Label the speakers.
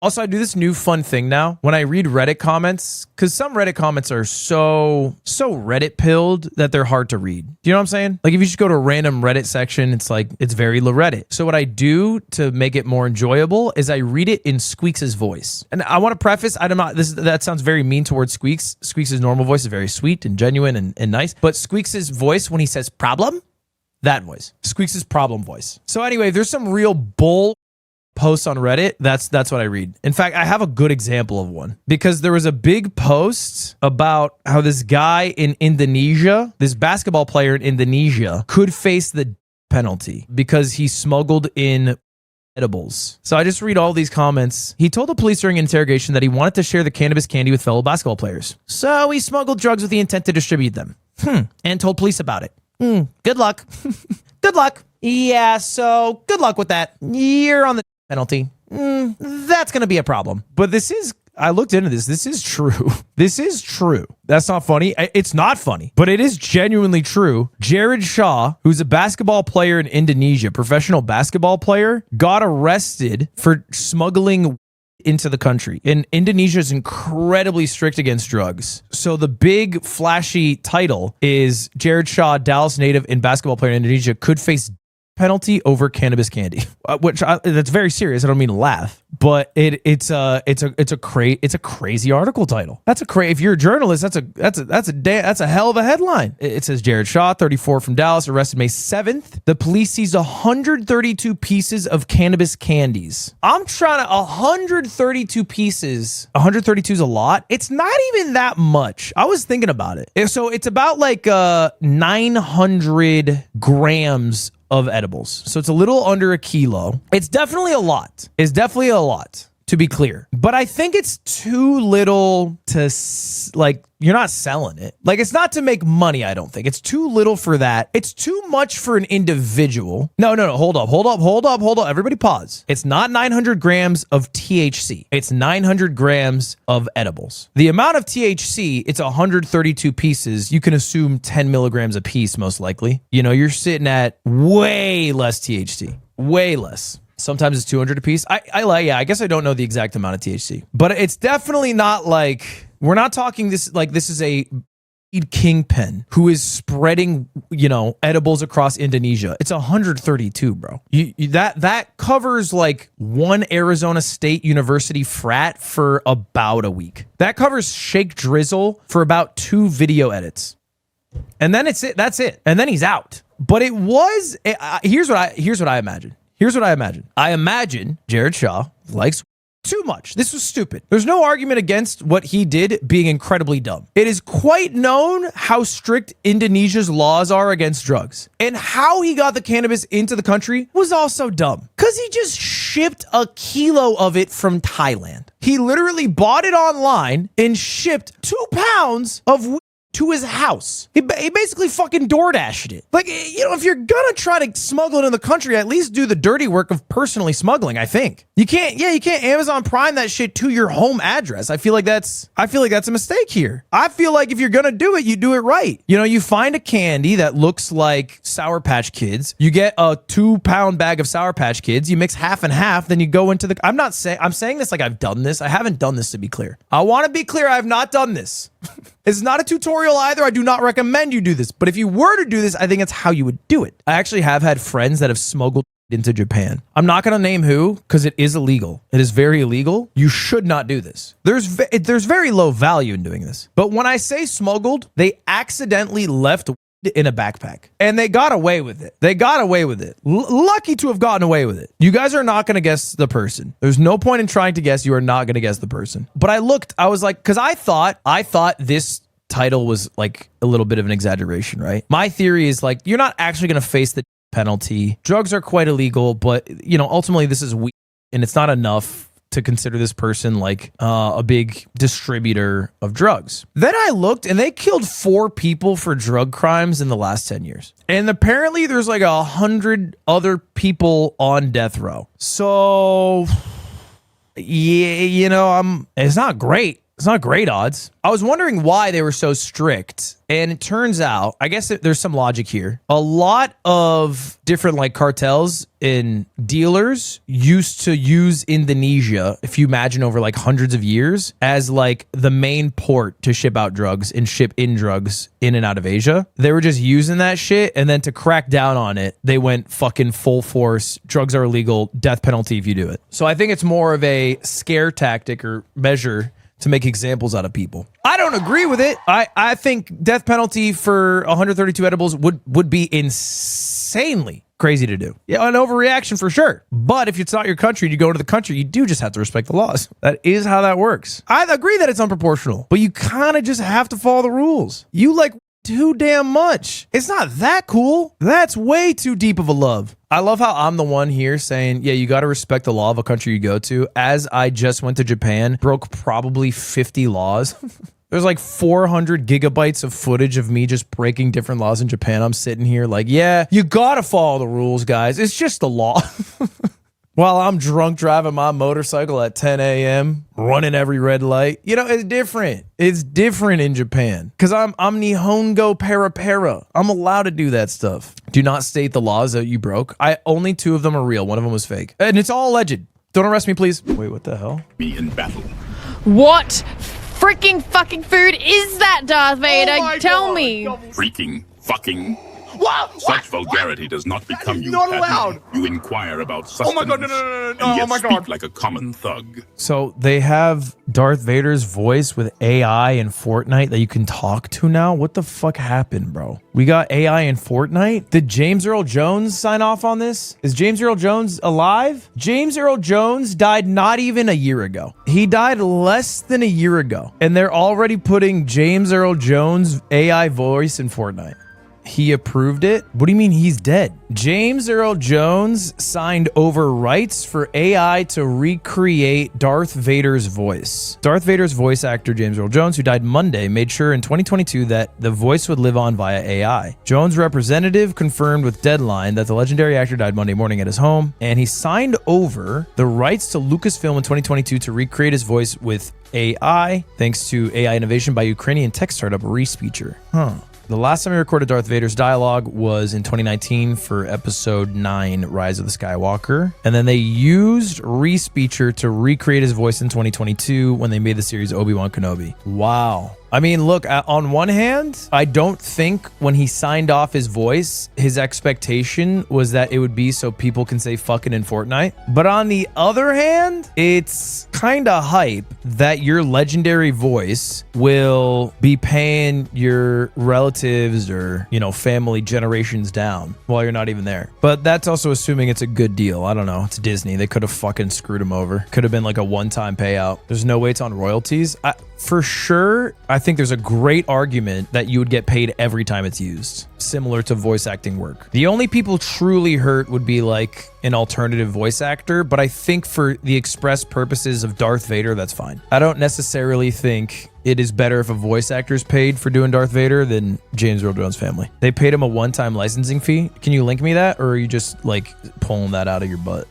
Speaker 1: Also, I do this new fun thing now when I read Reddit comments, because some Reddit comments are so Reddit pilled that they're hard to read. Do you know what I'm saying? Like if you just go to a random Reddit section, it's like, it's very Reddit. So what I do to make it more enjoyable is I read it in Squeaks' voice. And I want to preface, that sounds very mean towards Squeaks. Squeaks' normal voice is very sweet and genuine and nice. But Squeaks' voice when he says problem, that voice. Squeaks' problem voice. So anyway, there's some real bull posts on Reddit. That's what I read. In fact, I have a good example of one because there was a big post about how this guy in Indonesia, this basketball player in Indonesia, could face the penalty because he smuggled in edibles. So I just read all these comments. He told the police during interrogation that he wanted to share the cannabis candy with fellow basketball players. So he smuggled drugs with the intent to distribute them. And told police about it. Good luck. Good luck. Yeah, so good luck with that. You're on the penalty. That's going to be a problem. But I looked into this. This is true. This is true. That's not funny. It's not funny, but it is genuinely true. Jared Shaw, who's a basketball player in Indonesia, professional basketball player, got arrested for smuggling into the country. And Indonesia is incredibly strict against drugs. So the big flashy title is Jared Shaw, Dallas native and basketball player in Indonesia, could face penalty over cannabis candy, that's very serious. I don't mean to laugh, but it's a crazy article title. If you're a journalist, that's a hell of a headline. It says Jared Shaw, 34 from Dallas, arrested May 7th. The police seized 132 pieces of cannabis candies. I'm trying to 132 pieces. 132 is a lot. It's not even that much. I was thinking about it. So it's about like 900 grams of edibles. So it's a little under a kilo. It's definitely a lot. It's definitely a lot, to be clear. But I think it's too little to, like, you're not selling it. Like, it's not to make money, I don't think. It's too little for that. It's too much for an individual. No. Hold up. Everybody pause. It's not 900 grams of THC. It's 900 grams of edibles. The amount of THC, it's 132 pieces. You can assume 10 milligrams a piece, most likely. You know, you're sitting at way less THC. Way less. Sometimes it's 200 a piece. I guess I don't know the exact amount of THC. But it's definitely not like... We're not talking this like this is a kingpin who is spreading, edibles across Indonesia. It's 132, bro. That covers like one Arizona State University frat for about a week. That covers Shake Drizzle for about 2 video edits. And then that's it. And then he's out. But it was here's what I imagine. I imagine Jared Shaw likes too much. This was stupid. There's no argument against what he did being incredibly dumb. It is quite known how strict Indonesia's laws are against drugs. And how he got the cannabis into the country was also dumb. Because he just shipped a kilo of it from Thailand. He literally bought it online and shipped 2 pounds of weed to his house. He basically fucking DoorDashed it. Like, if you're gonna try to smuggle it in the country, at least do the dirty work of personally smuggling, I think. You can't Amazon Prime that shit to your home address. I feel like that's a mistake here. I feel like if you're gonna do it, you do it right. You find a candy that looks like Sour Patch Kids. You get a 2-pound bag of Sour Patch Kids. You mix half and half. Then you go into I'm saying this like I've done this. I haven't done this, to be clear. I want to be clear. I have not done this. It's not a tutorial either. I do not recommend you do this. But if you were to do this, I think it's how you would do it. I actually have had friends that have smuggled into Japan. I'm not going to name who because it is illegal. It is very illegal. You should not do this. There's very low value in doing this. But when I say smuggled, they accidentally left in a backpack and they got away with it. Lucky to have gotten away with it. You guys are not going to guess the person. There's no point in trying to guess. You are not going to guess the person. But I was like, because I thought this title was like a little bit of an exaggeration, right? My theory is like, you're not actually going to face the penalty. Drugs are quite illegal, but ultimately this is weed and it's not enough to consider this person like a big distributor of drugs. Then I looked and they killed 4 people for drug crimes in the last 10 years. And apparently there's like 100 other people on death row. So, yeah, it's not great. It's not great odds. I was wondering why they were so strict. And it turns out, I guess there's some logic here. A lot of different like cartels and dealers used to use Indonesia, if you imagine over like hundreds of years, as like the main port to ship out drugs and ship in drugs in and out of Asia. They were just using that shit. And then to crack down on it, they went fucking full force. Drugs are illegal, death penalty if you do it. So I think it's more of a scare tactic or measure to make examples out of people. I don't agree with it. I think death penalty for 132 edibles would be insanely crazy to do. Yeah, an overreaction for sure. But if it's not your country and you go to the country, you do just have to respect the laws. That is how that works. I agree that it's unproportional, but you kind of just have to follow the rules. You like too damn much. It's not that cool. That's way too deep of a love. I love how I'm the one here saying, yeah, you got to respect the law of a country you go to. As I just went to Japan, broke probably 50 laws. There's like 400 gigabytes of footage of me just breaking different laws in Japan. I'm sitting here like, yeah, you got to follow the rules, guys. It's just the law. While I'm drunk driving my motorcycle at 10 a.m., running every red light. You know, it's different. It's different in Japan because I'm Nihongo para. I'm allowed to do that stuff. Do not state the laws that you broke. Only 2 of them are real. One of them was fake. And it's all alleged. Don't arrest me, please. Wait, what the hell?
Speaker 2: Me in battle.
Speaker 3: What freaking fucking food is that, Darth Vader? Tell me.
Speaker 2: Freaking fucking.
Speaker 4: What?
Speaker 2: Such vulgarity does not become you.
Speaker 4: not allowed.
Speaker 2: You inquire about sustenance.
Speaker 4: Oh my god, no.
Speaker 2: And yet
Speaker 4: Oh my
Speaker 2: speak
Speaker 4: god.
Speaker 2: like a common thug.
Speaker 1: So they have Darth Vader's voice with AI in Fortnite that you can talk to now? What the fuck happened, bro? We got AI in Fortnite? Did James Earl Jones sign off on this? Is James Earl Jones alive? James Earl Jones died not even a year ago. He died less than a year ago. And they're already putting James Earl Jones' AI voice in Fortnite. He approved it? What do you mean he's dead? James Earl Jones signed over rights for AI to recreate Darth Vader's voice. Darth Vader's voice actor James Earl Jones, who died Monday, made sure in 2022 that the voice would live on via AI. Jones' representative confirmed with Deadline that the legendary actor died Monday morning at his home, and he signed over the rights to Lucasfilm in 2022 to recreate his voice with AI, thanks to AI innovation by Ukrainian tech startup Respeecher. The last time we recorded Darth Vader's dialogue was in 2019 for episode 9, Rise of the Skywalker. And then they used Respeecher to recreate his voice in 2022 when they made the series Obi-Wan Kenobi. Wow. I mean, look, on one hand, I don't think when he signed off his voice, his expectation was that it would be so people can say fucking in Fortnite. But on the other hand, it's kind of hype that your legendary voice will be paying your relatives or, you know, family generations down while you're not even there. But that's also assuming it's a good deal. I don't know. It's Disney. They could have fucking screwed him over. Could have been like a one-time payout. There's no way it's on royalties. For sure, I think there's a great argument that you would get paid every time it's used, similar to voice acting work. The only people truly hurt would be like an alternative voice actor, but I think for the express purposes of Darth Vader, that's fine. I don't necessarily think it is better if a voice actor is paid for doing Darth Vader than James Earl Jones' family. They paid him a one-time licensing fee. Can you link me that, or are you just like pulling that out of your butt?